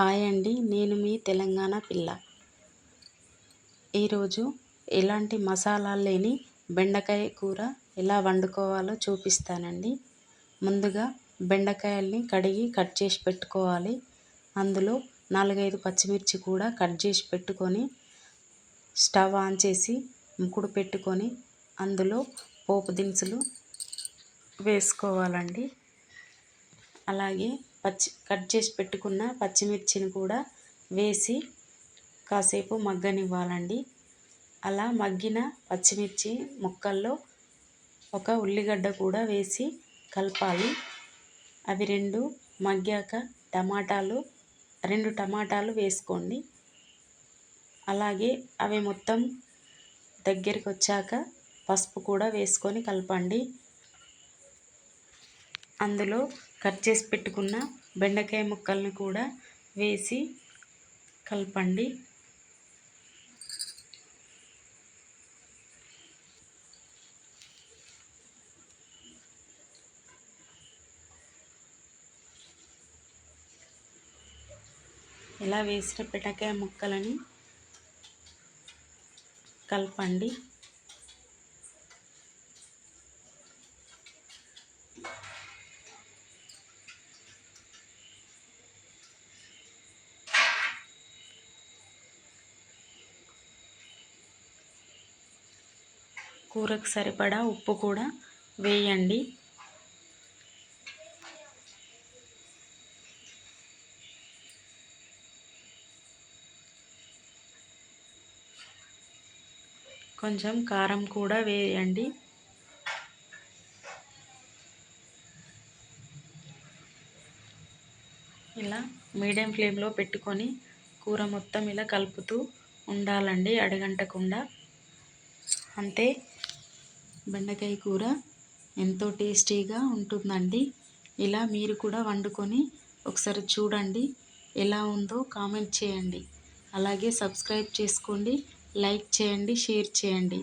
Hi అండి, నేను మీ తెలంగాణ పిల్ల. ఈరోజు ఎలాంటి మసాలాలు లేని బెండకాయ కూర ఎలా వండుకోవాలో చూపిస్తానండి. ముందుగా బెండకాయల్ని కడిగి కట్ చేసి పెట్టుకోవాలి. అందులో 4-5 పచ్చిమిర్చి కూడా కట్ చేసి పెట్టుకొని స్టవ్ ఆన్ చేసి ముకుడు పెట్టుకొని అందులో పోపు దినుసులు వేసుకోవాలండి. అలాగే కట్ చేసి పెట్టుకున్న పచ్చిమిర్చిని కూడా వేసి కాసేపు మగ్గనివ్వాలండి. అలా మగ్గిన పచ్చిమిర్చి ముక్కల్లో ఒక ఉల్లిగడ్డ కూడా వేసి కలపాలి. అవి రెండు మగ్గాక 2 టమాటాలు వేసుకోండి. అలాగే అవి మొత్తం దగ్గరికి వచ్చాక పసుపు కూడా వేసుకొని కలపండి. అందులో కట్ చేసి పెట్టుకున్న బెండకాయ ముక్కల్ని కూడా వేసి కలపండి. ఇలా వేసిన బెండకాయ ముక్కలని కలపండి. కూరకు సరిపడా ఉప్పు కూడా వేయండి. కొంచెం కారం కూడా వేయండి. ఇలా మీడియం ఫ్లేమ్లో పెట్టుకొని కూర మొత్తం ఇలా కలుపుతూ ఉండాలండి, అడగంటకుండా. అంతే, బెండకాయ కూర ఎంతో టేస్టీగా ఉంటుందండి. ఇలా మీరు కూడా వండుకొని ఒకసారి చూడండి, ఎలా ఉందో కామెంట్ చేయండి. అలాగే సబ్స్క్రైబ్ చేసుకోండి, లైక్ చేయండి, షేర్ చేయండి.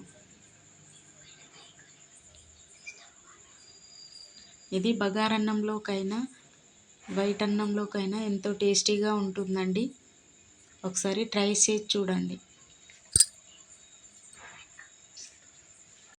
ఇది బగారన్నంలోకైనా వైట్ అన్నంలోకైనా ఎంతో టేస్టీగా ఉంటుందండి. ఒకసారి ట్రై చేసి చూడండి.